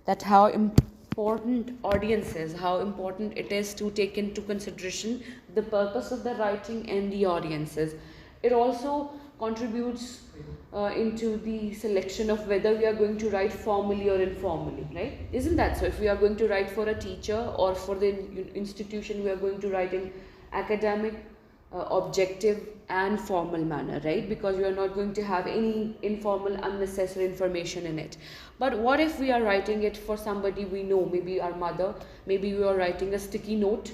that how important audience is, how important it is to take into consideration the purpose of the writing and the audiences. It also contributes into the selection of whether we are going to write formally or informally, right? Isn't that so? If we are going to write for a teacher or for the institution, we are going to write in academic, objective and formal manner, right? Because we are not going to have any informal unnecessary information in it. But what if we are writing it for somebody we know, maybe our mother, maybe we are writing a sticky note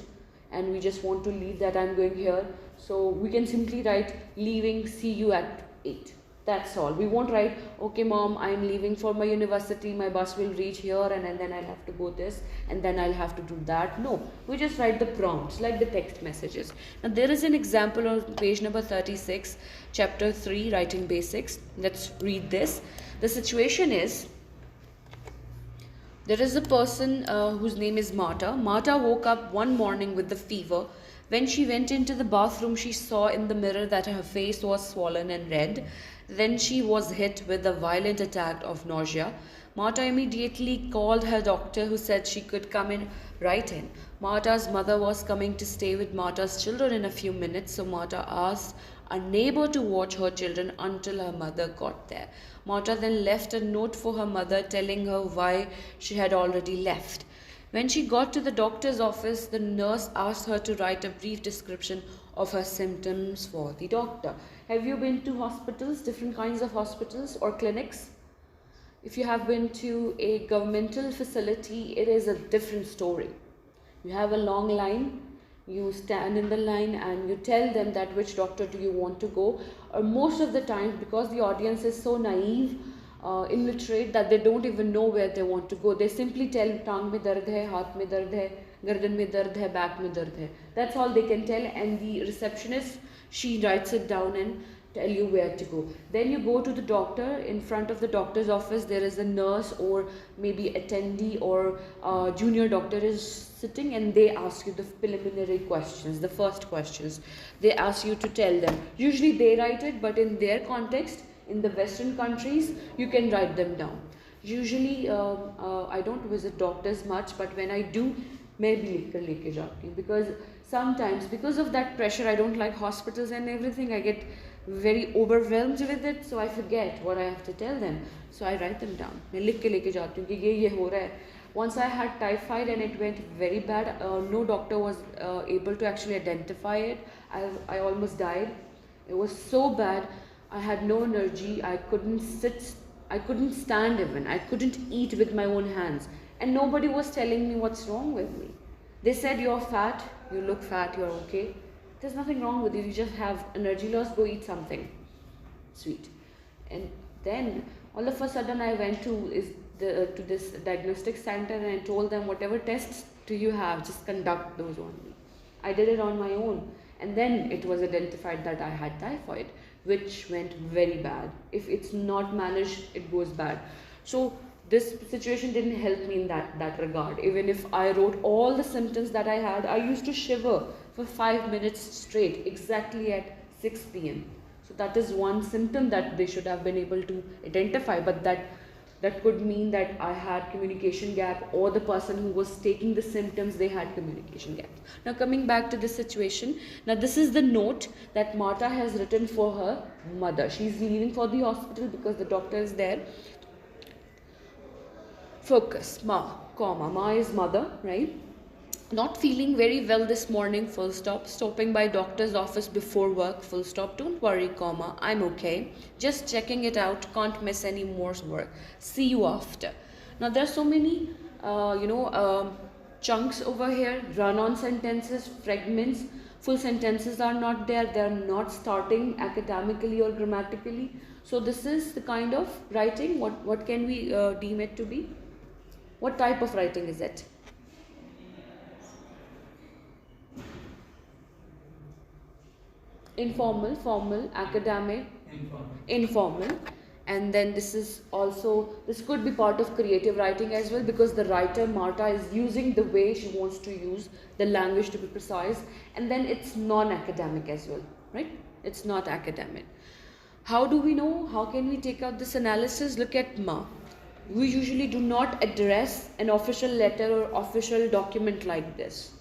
and we just want to leave that I'm going here, so we can simply write leaving, see you at 8. That's all. We won't write, okay mom, I'm leaving for my university, my bus will reach here and then I'll have to go this and then I'll have to do that. No, we just write the prompts like the text messages. Now there is an example on page number 36, chapter 3, writing basics. Let's read this. The situation is, there is a person whose name is Marta. Marta woke up one morning with the fever. When she went into the bathroom, she saw in the mirror that her face was swollen and red. Then she was hit with a violent attack of nausea. Marta immediately called her doctor, who said she could come in right in. Marta's mother was coming to stay with Marta's children in a few minutes, so Marta asked a neighbor to watch her children until her mother got there. Marta then left a note for her mother telling her why she had already left. When she got to the doctor's office, the nurse asked her to write a brief description of her symptoms for the doctor. Have you been to hospitals, different kinds of hospitals or clinics? If you have been to a governmental facility, it is a different story. You have a long line, you stand in the line and you tell them that which doctor do you want to go. Or most of the time, because the audience is so naive, illiterate, that they don't even know where they want to go. They simply tell टांग में दर्द है, हाथ में दर्द है, गर्दन में दर्द है, back में दर्द है. That's all they can tell, and the receptionist, she writes it down and tell you where to go. Then you go to the doctor. In front of the doctor's office there is a nurse or maybe attendee or junior doctor is sitting, and they ask you the preliminary questions, the first questions. They ask you to tell them. Usually they write it, but in their context, in the Western countries, you can write them down. Usually I don't visit doctors much, but when I do, मैं भी लिख कर लेके जाती हूँ, because sometimes because of that pressure, I don't like hospitals and everything. I get very overwhelmed with it, so I forget what I have to tell them. So I write them down. मैं लिख के लेके जाती हूँ कि ये हो रहा है. Once I had typhoid and it went very bad. No doctor was able to actually identify it. I almost died. It was so bad. I had no energy. I couldn't sit. I couldn't stand even. I couldn't eat with my own hands. And nobody was telling me what's wrong with me. They said, you're fat, you look fat, you're okay. There's nothing wrong with you. You just have energy loss, go eat something sweet. And then all of a sudden I went to this diagnostic center and I told them, whatever tests do you have, just conduct those on me. I did it on my own. And then it was identified that I had typhoid, which went very bad. If it's not managed, it goes bad. So this situation didn't help me in that regard. Even if I wrote all the symptoms that I had, I used to shiver for 5 minutes straight, exactly at 6 p.m. So that is one symptom that they should have been able to identify, but that could mean that I had communication gap, or the person who was taking the symptoms, they had communication gap. Now coming back to this situation, now this is the note that Marta has written for her mother. She's leaving for the hospital because the doctor is there. Focus, ma is mother, right? Not feeling very well this morning, full stop. Stopping by doctor's office before work, full stop. Don't worry, comma, I'm okay. Just checking it out, can't miss any more work. See you after. Now there are so many, chunks over here, run-on sentences, fragments. Full sentences are not there. They are not starting academically or grammatically. So this is the kind of writing. What can we deem it to be? What type of writing is it? Informal, formal, academic, informal. And then this could be part of creative writing as well, because the writer Marta is using the way she wants to use the language to be precise. And then it's non-academic as well, right? It's not academic. How do we know? How can we take out this analysis? Look at ma. We usually do not address an official letter or official document like this.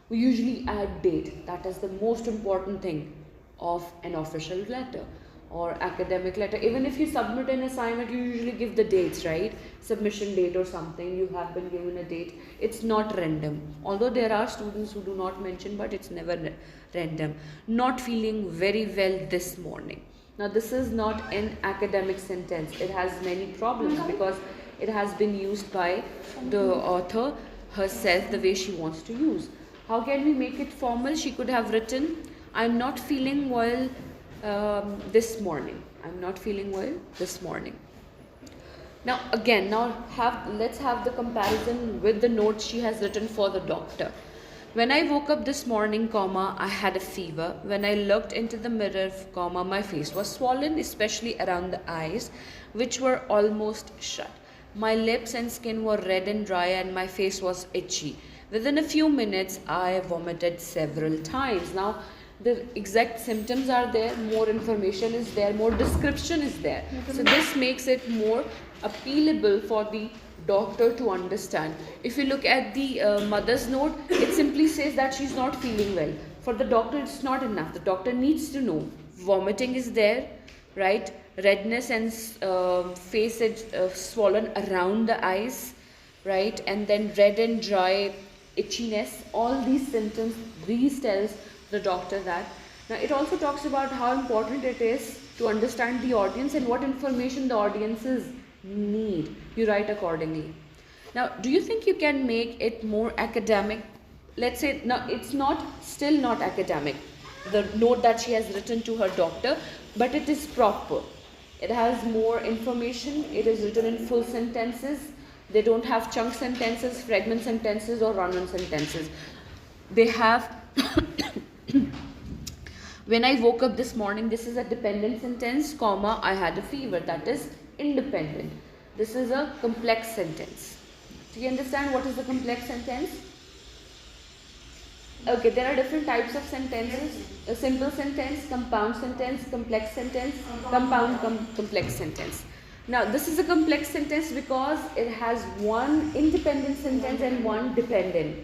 We usually add date. That is the most important thing of an official letter or academic letter. Even if you submit an assignment, you usually give the dates, right? Submission date or something, you have been given a date. It's not random. Although there are students who do not mention, but it's never random. Not feeling very well this morning. Now this is not an academic sentence. It has many problems because it has been used by the author herself the way she wants to use. How can we make it formal? She could have written, I'm not feeling well this morning. I'm not feeling well this morning. Now again, let's have the comparison with the notes she has written for the doctor. When I woke up this morning, I had a fever. When I looked into the mirror, my face was swollen, especially around the eyes, which were almost shut. My lips and skin were red and dry and my face was itchy. Within a few minutes, I vomited several times. Now, the exact symptoms are there, more information is there, more description is there. So this makes it more appealable for the doctor to understand. If you look at the mother's note, it simply says that she's not feeling well. For the doctor, it's not enough. The doctor needs to know vomiting is there, right? Redness and face is swollen around the eyes, right? And then red and dry, itchiness. All these symptoms, these tells the doctor that. Now it also talks about how important it is to understand the audience and what information the audiences need. You write accordingly. Now, do you think you can make it more academic? Let's say, now it's still not academic, the note that she has written to her doctor, but it is proper. It has more information. It is written in full sentences. They don't have chunk sentences, fragment sentences, or run-on sentences. They have when I woke up this morning, this is a dependent sentence, I had a fever. That is independent. This is a complex sentence. Do you understand what is the complex sentence? Okay, there are different types of sentences. A simple sentence, compound sentence, complex sentence, compound complex sentence. Now, this is a complex sentence because it has one independent sentence and one dependent.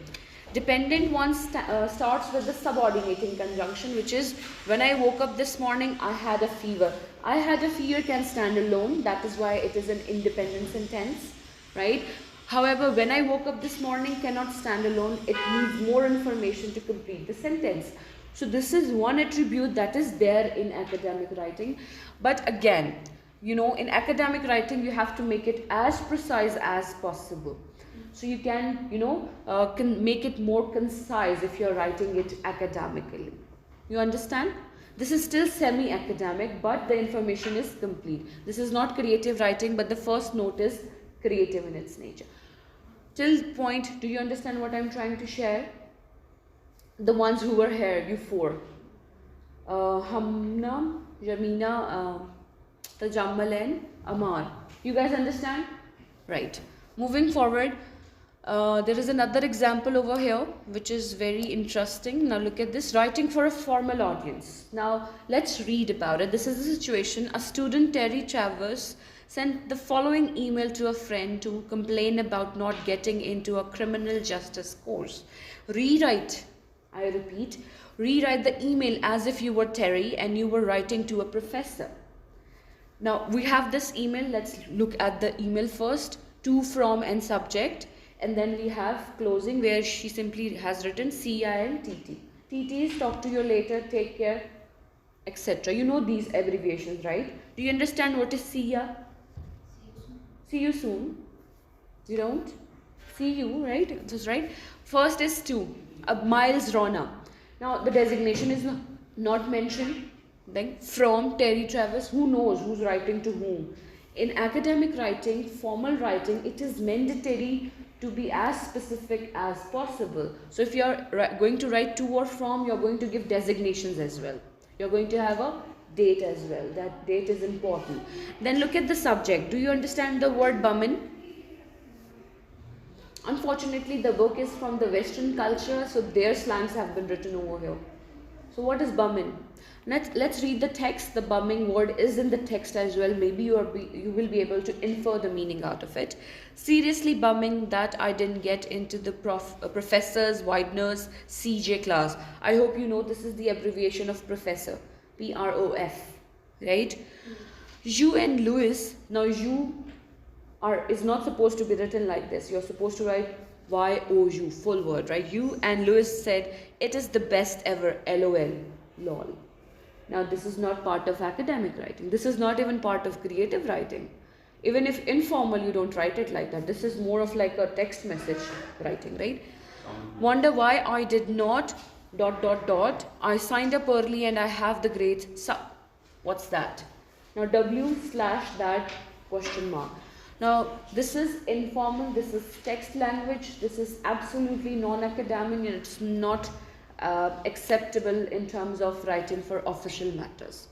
Dependent one starts with the subordinating conjunction, which is, when I woke up this morning, I had a fever. I had a fever can stand alone. That is why it is an independent sentence, right? However, when I woke up this morning cannot stand alone. It needs more information to complete the sentence. So this is one attribute that is there in academic writing. But again, in academic writing, you have to make it as precise as possible. So you can, can make it more concise if you're writing it academically. You understand? This is still semi-academic, but the information is complete. This is not creative writing, but the first note is creative in its nature. Till point, do you understand what I'm trying to share? The ones who were here, you four. Hamna, Jamina, Tajammal and Amar. You guys understand? Right. Moving forward, there is another example over here which is very interesting. Now look at this, writing for a formal audience. Now let's read about it. This is the situation. A student, Terry Travers, sent the following email to a friend to complain about not getting into a criminal justice course. Rewrite, I repeat, rewrite the email as if you were Terry and you were writing to a professor. Now we have this email. Let's look at the email first. To, from and subject, and then we have closing where she simply has written CI and TT. TT is talk to you later, take care, etc. You know these abbreviations, right? Do you understand what is CIA? See you soon. You don't? See you, right? That's right. First is to, Miles Rona. Now the designation is not mentioned. Then from Terry Travers, who knows who's writing to whom? In academic writing, formal writing, it is mandatory to be as specific as possible. So if you're going to write to or from, you're going to give designations as well. You're going to have a date as well. That date is important. Then look at the subject. Do you understand the word bummin? Unfortunately, the book is from the Western culture, so their slangs have been written over here. So what is bummin? Let's read the text. The bumming word is in the text as well. Maybe you will be able to infer the meaning out of it. Seriously bumming that I didn't get into the Professor's Widener's CJ class. I hope you know this is the abbreviation of professor. PROF, right? You and Louis. Now you is not supposed to be written like this. You're supposed to write YOU, full word, right? You and Louis said it is the best ever. LOL, lol. Now this is not part of academic writing. This is not even part of creative writing. Even if informal, you don't write it like that. This is more of like a text message writing, right? Wonder why I did not ... I signed up early and I have the grades. So, what's that? Now W/that ? Now this is informal. This is text language. This is absolutely non-academic, and it's not acceptable in terms of writing for official matters.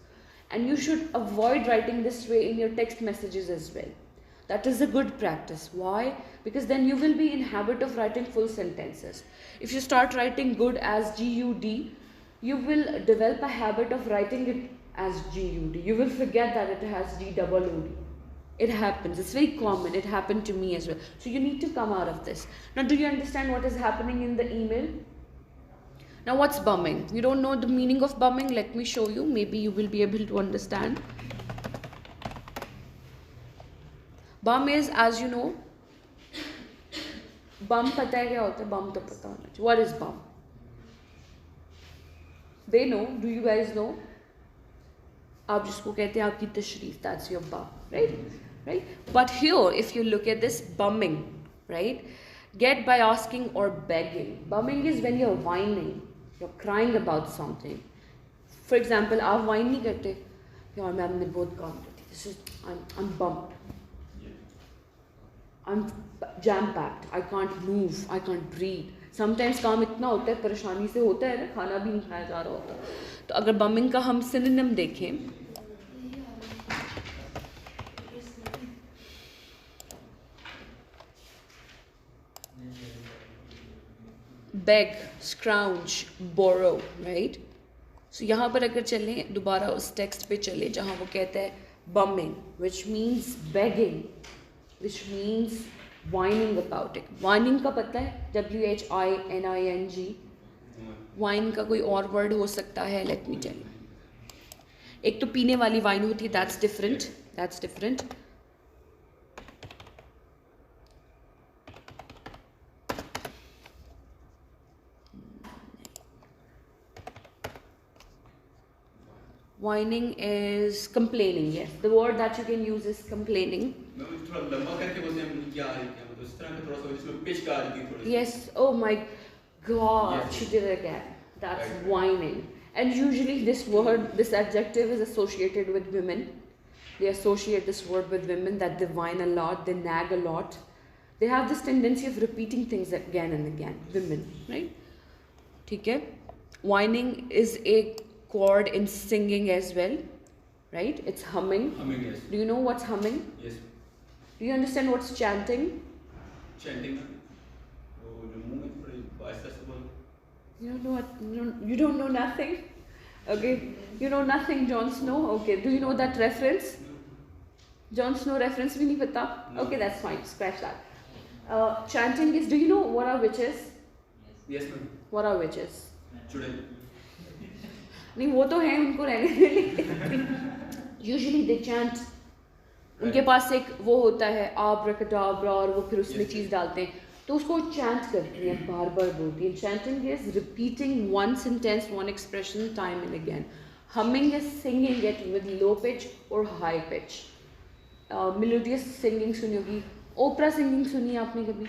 And you should avoid writing this way in your text messages as well. That is a good practice. Why? Because then you will be in habit of writing full sentences. If you start writing good as GUD, you will develop a habit of writing it as GUD. You will forget that it has GOOD. It happens. It's very common. It happened to me as well. So you need to come out of this. Now, do you understand what is happening in the email? Now, what's bumming? You don't know the meaning of bumming? Let me show you. Maybe you will be able to understand. Bum is, as you know, bum pata hai kya hota hai? Bum to pata hona chahiye. What is bum? They know. Do you guys know? आप जिसको कहते हैं आपकी तशरीफ, that's your bum, right? But here, if you look at this bumming, right? Get by asking or begging. Bumming is when you're whining, you're crying about something. For example, आप whine नहीं करते, यार मैम ने बहुत काम कर दिया. I'm bummed. I'm jam-packed. I can't move. I can't breathe. Sometimes काम इतना होता है, परेशानी से होता है ना, खाना भी नहीं खाया जा रहा होता. तो अगर बमिंग का हम सिनोनिम देखें, beg, scrounge, borrow, right? So यहाँ पर अगर चलें, दोबारा उस टेक्स्ट पे चले जहाँ वो कहता है bumming, which means begging, which means whining about it. Whining का पता है? WHINING. वाइन का कोई और वर्ड हो सकता है? Let me tell you. एक तो पीने वाली वाइन होती है, that's different. Whining is complaining. Yes, the word that you can use is complaining. थोड़ा लंबा करके बोलते हैं क्या है मतलब इस तरह का थोड़ा सा जिसमें पिच का आती है थोड़ी. Yes. Oh my God, yes. She did it again. That's right. Whining. And usually this adjective is associated with women. They associate this word with women, that they whine a lot, they nag a lot. They have this tendency of repeating things again and again. Women, right? ठीक है? Whining is a chord in singing as well, right? It's humming. Humming, yes. Do you know what's humming? Yes. Do you understand what's chanting? Chanting. You don't know nothing? Okay. You know nothing, Jon Snow? Okay. Do you know that reference? Jon Snow reference bhi nahi pata? No. Okay, that's fine. Scratch that. Chanting is, do you know what are witches? Yes, ma'am. What are witches? Chudel. नहीं वो तो हैं, उनको रहने दे. Usually they chant. उनके पास एक वो होता है abracadabra और वो फिर उसमें चीज़ डालते हैं, तो उसको चैंट करती हैं, बार बार बोलती हैं. Chanting is repeating one sentence, one expression time and again. Humming is singing it with low pitch और हाई पिच. मेलोडियस सिंगिंग सुनी होगी. ओपरा सिंगिंग सुनी है आपने कभी?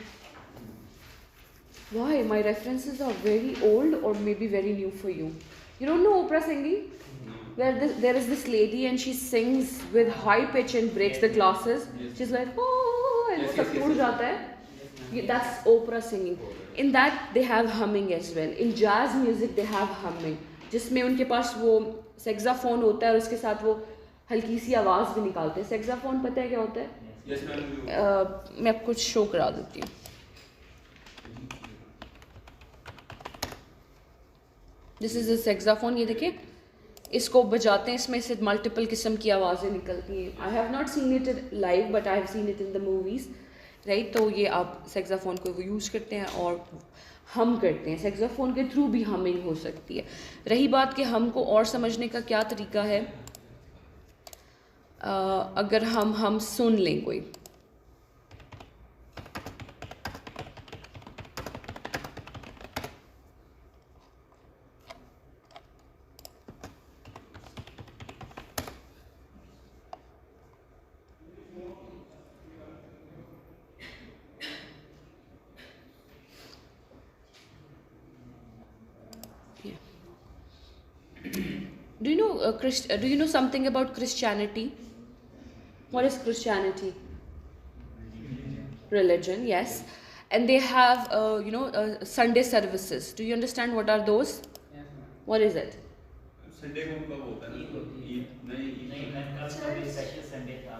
Why? My references are very old or maybe very new for you. You don't know opera singing? Where there is this lady and she sings with high pitch and breaks the glasses. She's like, oh, and सब टूट जाता है. That's opera singing. In that they have humming as well. In jazz music they have humming, जिसमें उनके पास वो saxophone होता है और उसके साथ वो हल्की सी आवाज़ भी निकालते हैं. सेक्साफोन पता है क्या होता है? मैं आपको शो करा देती हूँ. This is a saxophone. ये देखिए, इसको बजाते हैं, इसमें से मल्टीपल किस्म की आवाज़ें निकलती हैं. I have not seen it live but I have seen it in the movies, right. तो ये आप सेक्साफोन को यूज़ करते हैं और हम करते हैं. सेक्साफोन के थ्रू भी हमिंग हो सकती है. रही बात कि हम को और समझने का क्या तरीका है, अगर हम सुन लें कोई, do you know something about Christianity? What is Christianity? Religion, yes. And they have Sunday services. Do you understand what are those? What is it? Sunday को उनका वो होता है ना, ईद नहीं कल को भी स्पेशल संडे था.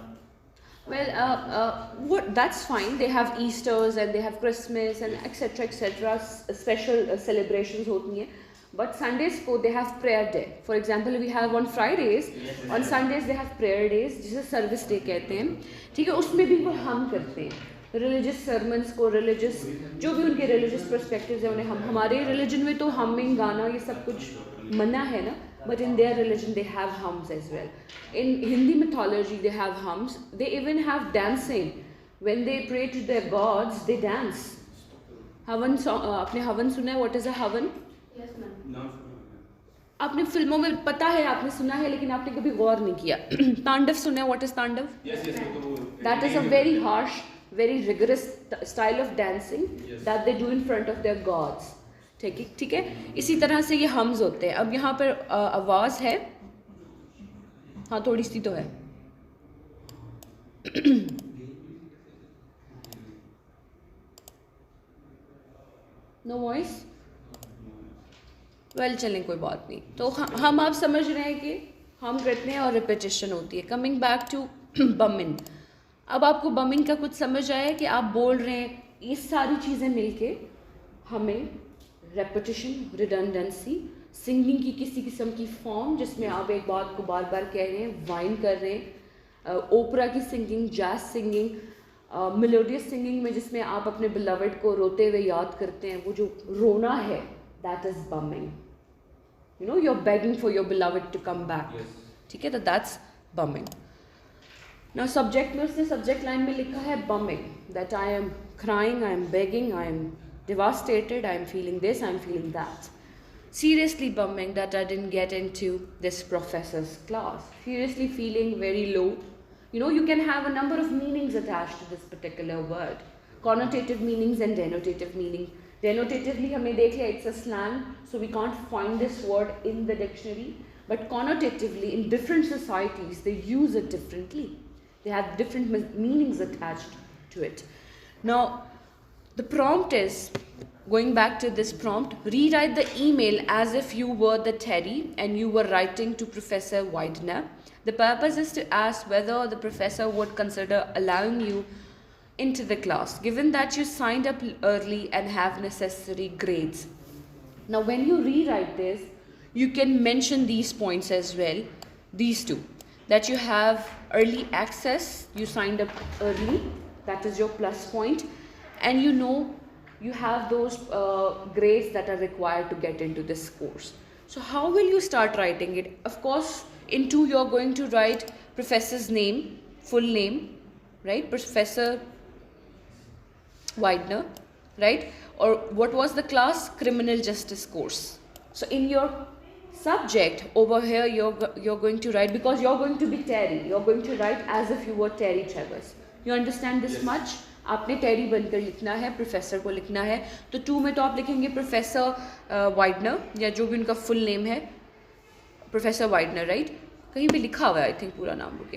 Well, that's fine. They have Easters and they have Christmas and etc. Special celebrations होती हैं. But Sundays को they have prayer day. For example, we have on Fridays, on Sundays they have prayer days, जिसे service day कहते हैं. ठीक है, उसमें भी वो हम करते हैं. Religious sermons को, religious जो भी उनके religious perspectives हैं उन्हें हम, हमारे religion में तो humming गाना ये सब कुछ मना है ना. But in their religion they have hums as well. In Hindi mythology they have hums. They even have dancing. When they pray to their gods, they dance. हवन आपने हवन सुना है? What is a हवन? Yes, ma'am. नाम आपने फिल्मों में पता है, आपने सुना है, लेकिन आपने कभी गौर नहीं किया. तांडव सुना है? What is तांडव? यस यस वो तो वो That is a very harsh, very rigorous style of dancing that they do in front of their gods. ठीक है. इसी तरह से ये हम्स होते हैं. अब यहाँ पर आवाज़ है, हाँ थोड़ी सी तो है. No voice. वेल चलें, कोई बात नहीं. तो हम आप समझ रहे हैं कि हम करते हैं और रिपीटिशन होती है. Coming back to bemoaning. अब आपको बमिंग का कुछ समझ आया कि आप बोल रहे हैं, ये सारी चीज़ें मिलके हमें रेपिटिशन, रिडंडेंसी, सिंगिंग की किसी किस्म की फॉर्म जिसमें आप एक बात को बार बार कह रहे हैं, वाइन कर रहे हैं, ओपरा की singing, jazz singing, melodious singing में जिसमें आप अपने बिलवड को रोते हुए याद करते हैं, वो जो रोना है, that is bemoaning. You know, you are begging for your beloved to come back. ठीक है, तो दैट्स बमिंग. ना सब्जेक्ट में उसने सब्जेक्ट लाइन में लिखा है bombing, that I am crying, I am begging, I am devastated, I am feeling this, I am feeling that. Seriously bumming that I didn't get into this professor's class. Seriously feeling very low. You know, you can have a number of meanings attached to this particular word. Connotative meanings and denotative meaning. Denotatively, हमें देख लिया, it's a slang, so we can't find this word in the dictionary. But connotatively, in different societies, they use it differently. They have different meanings attached to it. Now, the prompt is, going back to this prompt, rewrite the email as if you were the Teddy and you were writing to Professor Widener. The purpose is to ask whether the professor would consider allowing you into the class, given that you signed up early and have necessary grades. Now, when you rewrite this, you can mention these points as well, these two, that you have early access, you signed up early, that is your plus point. And you know you have those grades that are required to get into this course. So how will you start writing it? Of course, in 2 you're going to write professor's name, full name, right? Professor Widener, right? Or what was the class? Criminal justice course. So in your subject over here, you're going to write, because you're going to be Terry, you're going to write as if you were Terry Travers. You understand this much? आपने टेरी बनकर लिखना है, professor को लिखना है. तो 2 में तो आप लिखेंगे प्रोफेसर वाइडनर, या जो भी उनका फुल नेम है, प्रोफेसर वाइडनर, राइट? कहीं भी लिखा हुआ है आई थिंक पूरा नाम. रुके,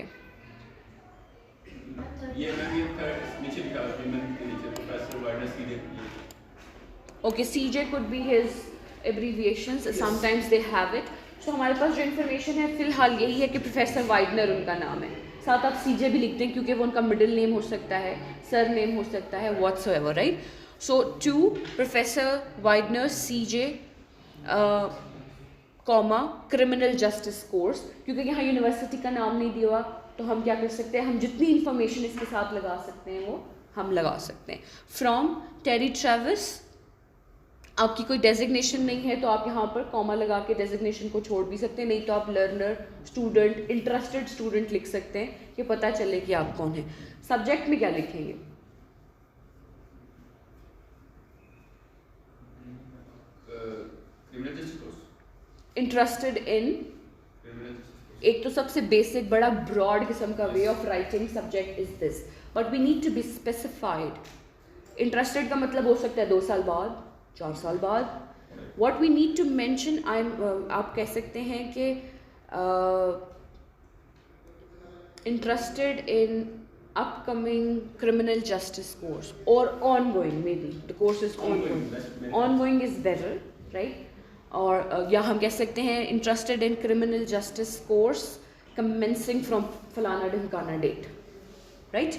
ये मैं भी नीचे लिखा है, मैं नीचे प्रोफेसर वाइडनर सीधे. Okay, CJ could be his abbreviations, sometimes they have it. So हमारे पास जो इन्फॉर्मेशन है फिलहाल यही है कि प्रोफेसर वाइडनर उनका नाम है. साथ आप CJ भी लिखते हैं क्योंकि वो उनका मिडिल नेम हो सकता है, सर नेम हो सकता है, whatsoever, right? So 2, Professor Widener, CJ, comma criminal justice course, क्योंकि यहाँ यूनिवर्सिटी का नाम नहीं दिया हुआ तो हम क्या कर सकते हैं, हम जितनी इन्फॉर्मेशन इसके साथ लगा सकते हैं वो हम लगा सकते हैं. फ्रॉम टेरी ट्रेविस, आपकी कोई डेजिग्नेशन नहीं है तो आप यहाँ पर कॉमा लगा के डेजिग्नेशन को छोड़ भी सकते हैं, नहीं तो आप लर्नर, स्टूडेंट, इंटरेस्टेड स्टूडेंट लिख सकते हैं कि पता चले कि आप कौन हैं. सब्जेक्ट में क्या लिखेंगे? इंटरेस्टेड इन, एक तो सबसे बेसिक बड़ा ब्रॉड किस्म का way of writing subject is this, but we need to be specified. Interested का मतलब हो सकता है 2 साल बाद, 4 साल बाद. What we need to mention, आप कह सकते हैं कि interested in upcoming criminal justice course और ongoing, may be the course is ongoing. Ongoing is better, right. और या हम कह सकते हैं interested in criminal justice course commencing from फलाना ढिमकाना डेट, राइट.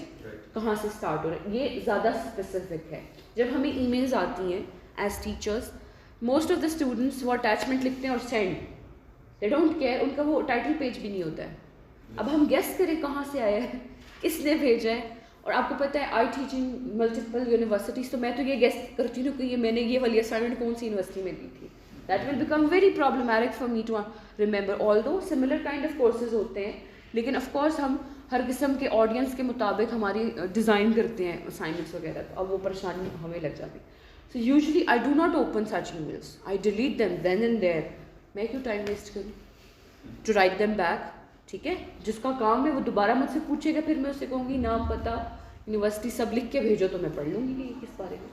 कहाँ से स्टार्ट हो रहा है, ये ज़्यादा स्पेसिफिक है. जब हमें ईमेल्स आती हैं as teachers, most of the students वो अटैचमेंट लिखते हैं और सेंड, दे डोंट केयर, उनका वो टाइटल पेज भी नहीं होता है. अब हम गेस करें कहाँ से आया है, किसने भेजा है. और आपको पता है आई टीचिंग मल्टीपल यूनिवर्सिटीज़, तो मैं तो ये गेस करती हूँ कि ये मैंने ये वाली असाइनमेंट कौन सी यूनिवर्सिटी में दी थी. That will become very problematic for me to remember. Although similar kind of courses होते हैं, लेकिन ऑफकोर्स हम हर किस्म के ऑडियंस के मुताबिक हमारी डिज़ाइन करते हैं असाइनमेंट्स वगैरह, तो अब वो परेशानी हमें लग जाती है. So usually I do not open such emails, I delete them then and there. मैं क्यों टाइम वेस्ट करूँ टू राइट देम बैक. ठीक है, जिसका काम है वो दोबारा मुझसे पूछेगा, फिर मैं उससे कहूँगी नाम पता यूनिवर्सिटी सब लिख के भेजो, तो मैं पढ़ लूँगी कि ये किस बारे में.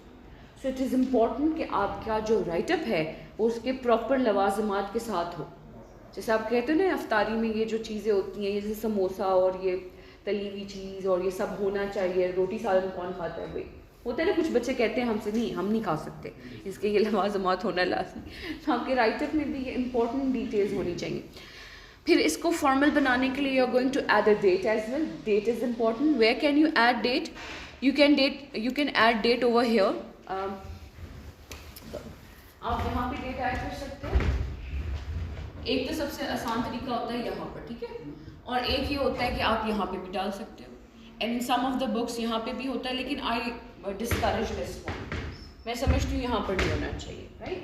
सो इट इज़ इम्पॉर्टेंट कि आपका जो राइटअप है वो उसके प्रॉपर लवाजमात के साथ हो. जैसे आप कहते हो ना अफ्तारी में ये जो चीज़ें होती हैं, जैसे समोसा और ये तली हुई चीज़ और ये सब होना चाहिए, रोटी सालन कौन खाता है, भाई होता है ना. कुछ बच्चे कहते हैं हमसे नहीं, हम नहीं खा सकते, इसके ये लवाजमात होना लाजमी. तो आपके राइटअप में भी ये इंपॉर्टेंट डिटेल्स होनी चाहिए. फिर इसको फॉर्मल बनाने के लिए you are going to add a date as well. Date is important. Where can you add date? You can add date over here. आप यहाँ पे डेट ऐड कर सकते हैं. एक तो सबसे आसान तरीका होता है यहाँ पर, ठीक है, और एक ये होता है कि आप यहाँ पे भी डाल सकते हो. And in some of the books यहाँ पे भी होता है, लेकिन आई डिस्करेज दिस वन. मैं समझती हूँ यहाँ पर नहीं होना चाहिए, राइट.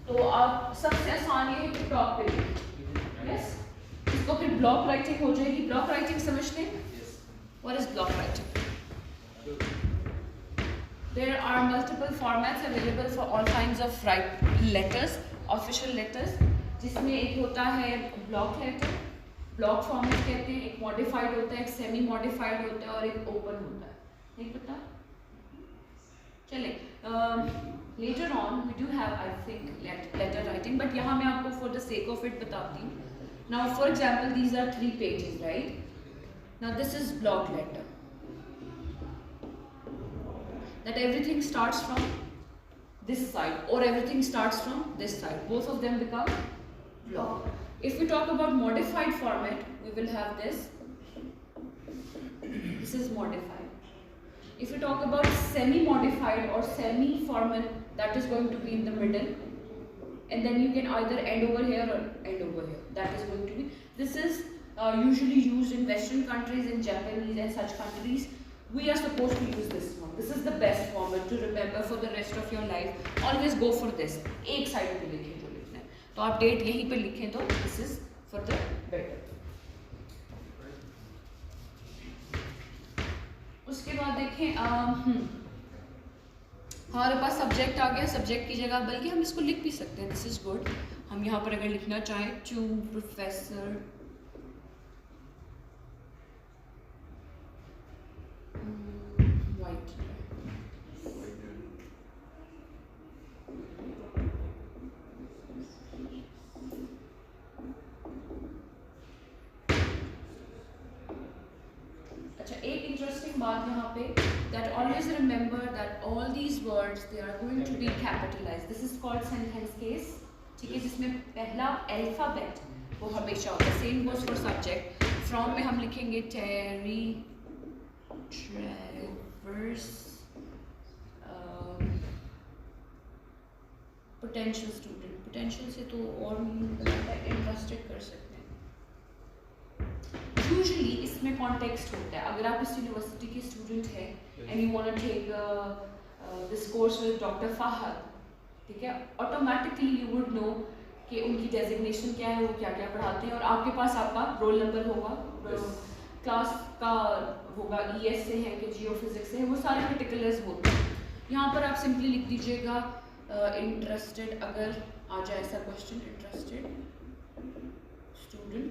तो आप सबसे आसान ये है कि टॉप पे लिखें. यस, इसको फिर ब्लॉक राइटिंग हो जाएगी. ब्लॉक राइटिंग समझते हैं? What is block writing? There are multiple formats available for all kinds of letters, official letters, जिसमें एक होता है ब्लॉक लेटर, ब्लॉक फॉर्मेट कहते हैं, एक मॉडिफाइड होता है, एक सेमी मॉडिफाइड होता है और एक ओपन होता है. नहीं पता? चले later on we do have I think letter writing, but यहाँ मैं आपको for the sake of it बताती हूँ. Now for example these are 3 pages, right. Now this is block letter. That everything starts from this side or everything starts from this side. Both of them become block. If we talk about modified format, we will have this. This is modified. If we talk about semi-modified or semi-formal, that is going to be in the middle. And then you can either end over here or end over here. That is going to be. This is usually used in Western countries, in Japanese and such countries. We are supposed to use this one. This is the best format to remember for the rest of your life. Always go for this. एक side पे लिखें जो लिखना है, तो आप date यहीं पे लिखें तो this is for the better. उसके बाद देखें हमारे पास सब्जेक्ट आ गया. सब्जेक्ट की जगह बल्कि हम इसको लिख भी सकते हैं. This is good. हम यहाँ पर अगर लिखना चाहें टू प्रोफेसर white. अच्छा, एक इंटरेस्टिंग बात यहाँ पे, that always remember that all these words they are going to be capitalized. This is called sentence case. ठीक है, जिसमें पहला अल्फाबेट वो हमेशा होता है. Same goes for subject. From में हम लिखेंगे Terry Travers potential student. Potential से तो और इंटरेस्टेड कर सकते हैं। यूजुअली इसमें कॉन्टेक्स्ट होता है, अगर आप इस यूनिवर्सिटी के स्टूडेंट हैं and you want to take this course with doctor Fahad, ठीक है, ऑटोमेटिकली यू वुड नो कि उनकी डेजिग्नेशन क्या है, वो क्या क्या पढ़ाते हैं, और आपके पास आपका रोल नंबर होगा, क्लास का होगा, ES से है कि जियो फिजिक्स से है, वो सारे पर्टिकुलर्स होते हैं। यहाँ पर आप सिंपली लिख दीजिएगा इंटरेस्टेड, अगर आ जाए ऐसा क्वेश्चन, इंटरेस्टेड स्टूडेंट,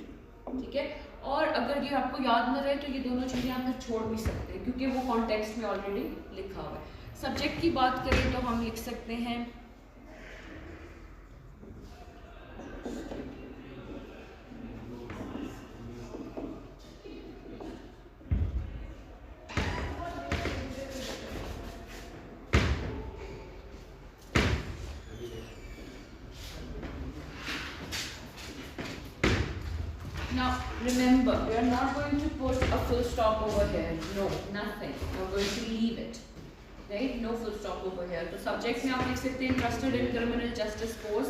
ठीक है। और अगर ये आपको याद न रहे तो ये दोनों चीज़ें आप फिर छोड़ भी सकते हैं क्योंकि वो कॉन्टेक्स्ट में ऑलरेडी लिखा हुआ है। सब्जेक्ट की बात करें तो हम लिख सकते हैं now remember we are not going to put a full stop over here, no, nothing, we're going to leave it, right, no full stop over here। तो सब्जेक्ट में आप लिख सकते हैं interested in criminal justice course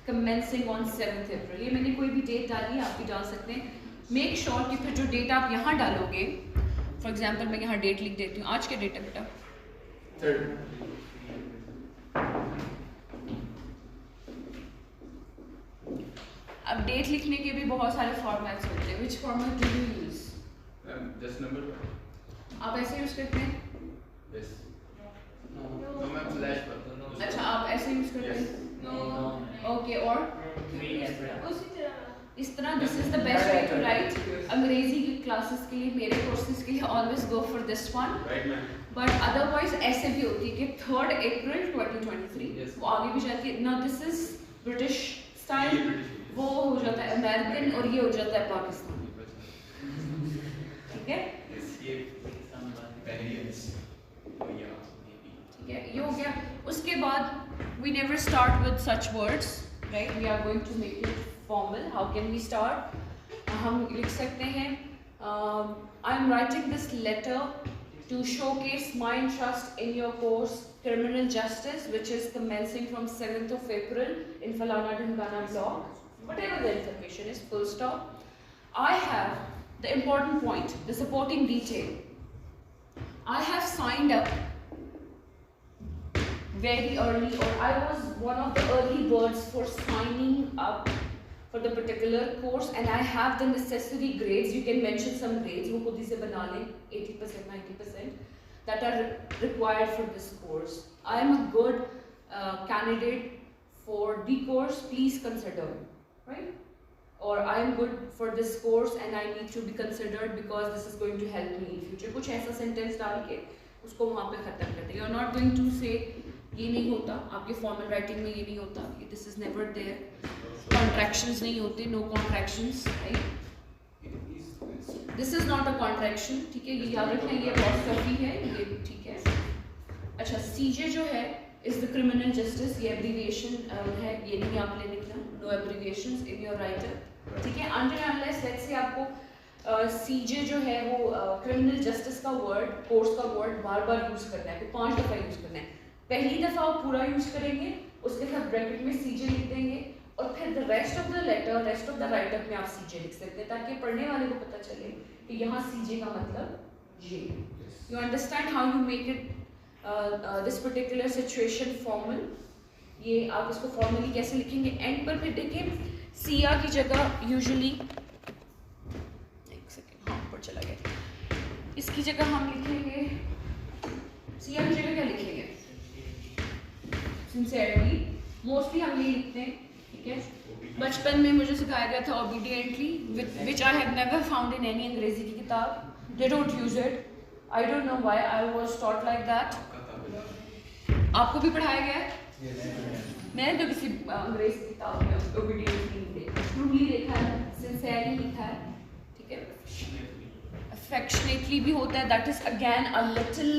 commencing on 7th अप्रैल। ये मैंने कोई भी डेट डाली, आप भी डाल सकते हैं। मेक श्योर कि फिर जो डेट आप यहाँ डालोगे, फॉर एग्जाम्पल मैं यहाँ डेट लिख देती हूँ, आज क्या डेट है बेटा? 3rd। अब डेट लिखने के भी बहुत सारे फॉर्मेट्स होते हैं, विच format do you use? Just number आप ऐसे यूज करते हैं? यस नो मैं फ्लैश पर। अच्छा, आप ऐसे यूज करते हैं? ओके, और 3 April। इस तरह this is the best way to write. अंग्रेजी की क्लासेस के लिए, मेरे कोर्सेज के लिए always go for this one, right ma'am. But otherwise ऐसे भी होती है कि 3rd अप्रैल 2023, Yes. वो आगे भी जाती है ना। दिस इज ब्रिटिश ये स्टाइल, British वो हो जाता है अमेरिकन, और ये हो जाता है पाकिस्तानी, ठीक है, यस ये Bahrians या maybe ठीक है, ये हो गया। उसके बाद we never start with such words, right, we are going to make it formal। how can we start? हम लिख सकते हैं I am writing this letter to showcase my interest in your course criminal justice which is commencing from 7th of April in Falana Dhimkana block, whatever the information is, full stop। I have the important point, the supporting detail, I have signed up very early, or I was one of the early birds for signing up for the particular course, and I have the necessary grades, you can mention some grades, wo khud hi se bana le, 80% 90% that are required for this course। I am a good candidate for the course, please consider, right, or I am good for this course and I need to be considered because this is going to help me in future। कुछ ऐसा sentence डाल के उसको वहाँ पे ख़त्म करते हैं। You are not going to say ये नहीं होता, आपके फॉर्मल राइटिंग में ये नहीं होता, this is never there, contractions नहीं होते, no contractions, right, this is not a contraction, ठीक है, ये याद रखना, ये अपॉस्ट्रोफी है, ये ठीक है। अच्छा, CJ जो है इज द क्रिमिनल जस्टिस, ये एब्रीविएशन है, ये नहीं आपने लिखना, no abbreviations in your writer, ठीक है। अनटिल अनलेस लेट्स से आपको CJ जो है वो क्रिमिनल जस्टिस का वर्ड, कोर्स का वर्ड बार बार यूज करना है, 5 दफ़ा यूज करना है। पहली दफ़ा आप पूरा यूज करेंगे, उसके साथ ब्रैकेट में CJ लिख देंगे, और फिर the rest of the letter, rest of the writeup में आप CJ लिख सकते हैं, ताकि पढ़ने वाले को पता चले कि यहाँ CJ का मतलब ये। You understand how you make it this particular situation formal. ये आप इसको फॉर्मली कैसे लिखेंगे, एंड पर फिर देखिए सिया की जगह यूजुअली, एक सेकेंड, हाँ ऊपर चला गया, इसकी जगह हम लिखेंगे, सिया की जगह क्या लिखेंगे, सिंसियरली, मोस्टली हम ये लिखते हैं, ठीक है। बचपन में मुझे सिखाया गया था obediently, which I have never found in any अंग्रेजी की किताब, they don't use it, I don't know why, I was taught like that. आपको भी पढ़ाया गया है? मैंने तो किसी अंग्रेज की किताब में ओबीडियंटली नहीं देखा, ट्रूली लिखा है, सिंसियरली लिखा है, ठीक है, अफेक्शनेटली भी होता है, that is again a little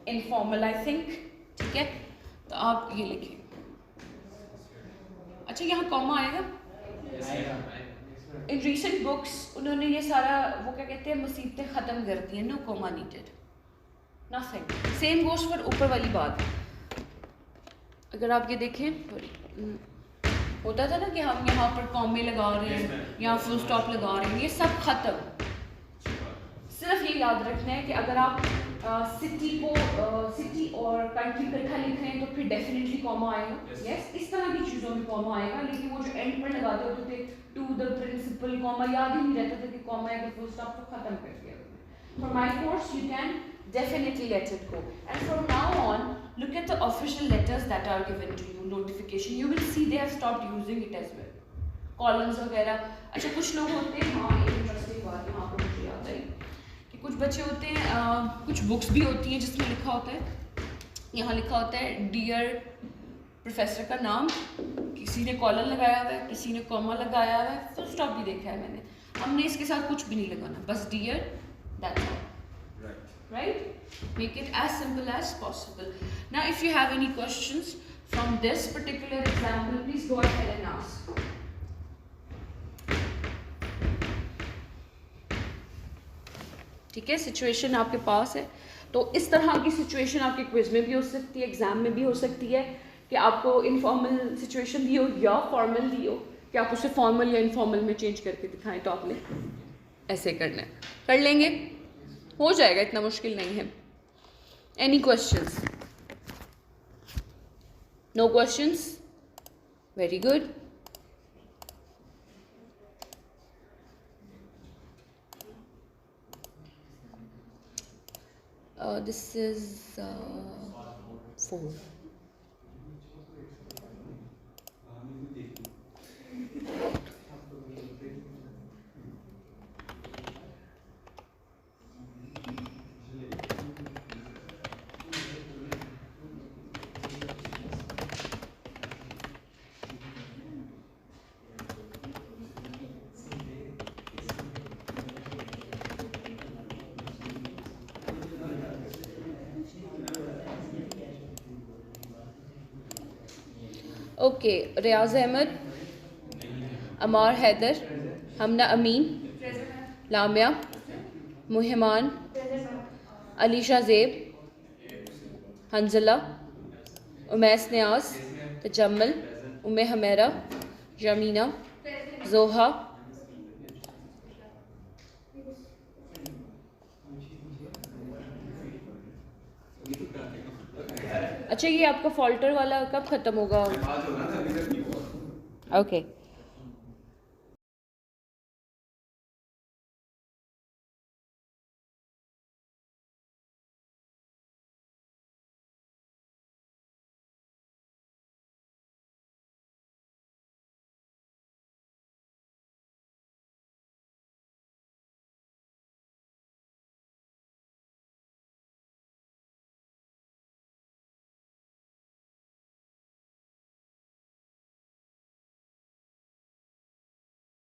informal I think, ठीक है। तो आप ये लिखें, अच्छा यहाँ कॉमा आएगा, इन रीसेंट बुक्स उन्होंने ये सारा वो क्या कहते हैं मुसीबतें ख़त्म कर दी हैं, no comma needed, nothing, same goes for ऊपर वाली बात। अगर आप ये देखें, होता था ना कि हम यहाँ पर कॉमे लगा रहे Yes, हैं, ma'am. यहाँ फुल स्टॉप लगा रहे हैं, ये सब खत्म। सिर्फ ये याद रखना है कि अगर आप सिटी और कंट्री इकट्ठा लिख रहे हैं तो फिर डेफिनेटली कॉमा आएगा। Yes. यस, इस तरह की चीज़ों में कॉमा आएगा, लेकिन वो जो एंड पर लगाते होते थे टू द प्रिंसिपल, कॉमा याद ही नहीं रहता था कि कॉमा है कि फुल स्टॉप, तो खत्म कर दिया। For my course, you can definitely let it go. And from now on, look at the official letters that are given to you, notification. You will see they have stopped using it as well. Columns वगैरह। अच्छा, कुछ लोग होते हैं, हाँ एक interesting बात यहाँ पर मुझे याद आई कि कुछ बच्चे होते हैं, कुछ बुक्स भी होती हैं जिसमें लिखा होता है, यहाँ लिखा होता है डियर प्रोफेसर का नाम, किसी ने कॉलम लगाया हुआ है, किसी ने कॉमा लगाया हुआ है, फुल स्टॉप भी देखा है मैंने। हमने इसके साथ कुछ भी नहीं लगाना, बस dear, that's all. Right? Make it as simple as possible. Now, if you have any questions from this particular example, please go ahead and ask. ठीक है, सिचुएशन आपके पास है, तो इस तरह की सिचुएशन आपके क्विज में भी हो सकती है, एग्जाम में भी हो सकती है कि आपको इनफॉर्मल सिचुएशन दी हो या फॉर्मल दी हो कि आप उसे फॉर्मल या इनफॉर्मल में चेंज करके दिखाएं, तो आपने ऐसे करना है, कर लेंगे, हो जाएगा, इतना मुश्किल नहीं है। Any questions? No questions? Very good. This is 4. Okay, Riaz Ahmad, Ammar Haider, Hamna Amin, Lamia, Muhiman, Alisha Zeb, Hanzala, Umais Niaz, Tajammal, Umme Humaira, Jamina, Zoha, अच्छा ये आपका फॉल्टर वाला कब ख़त्म होगा? आज होगा ना, अभी तक नहीं हुआ। ओके।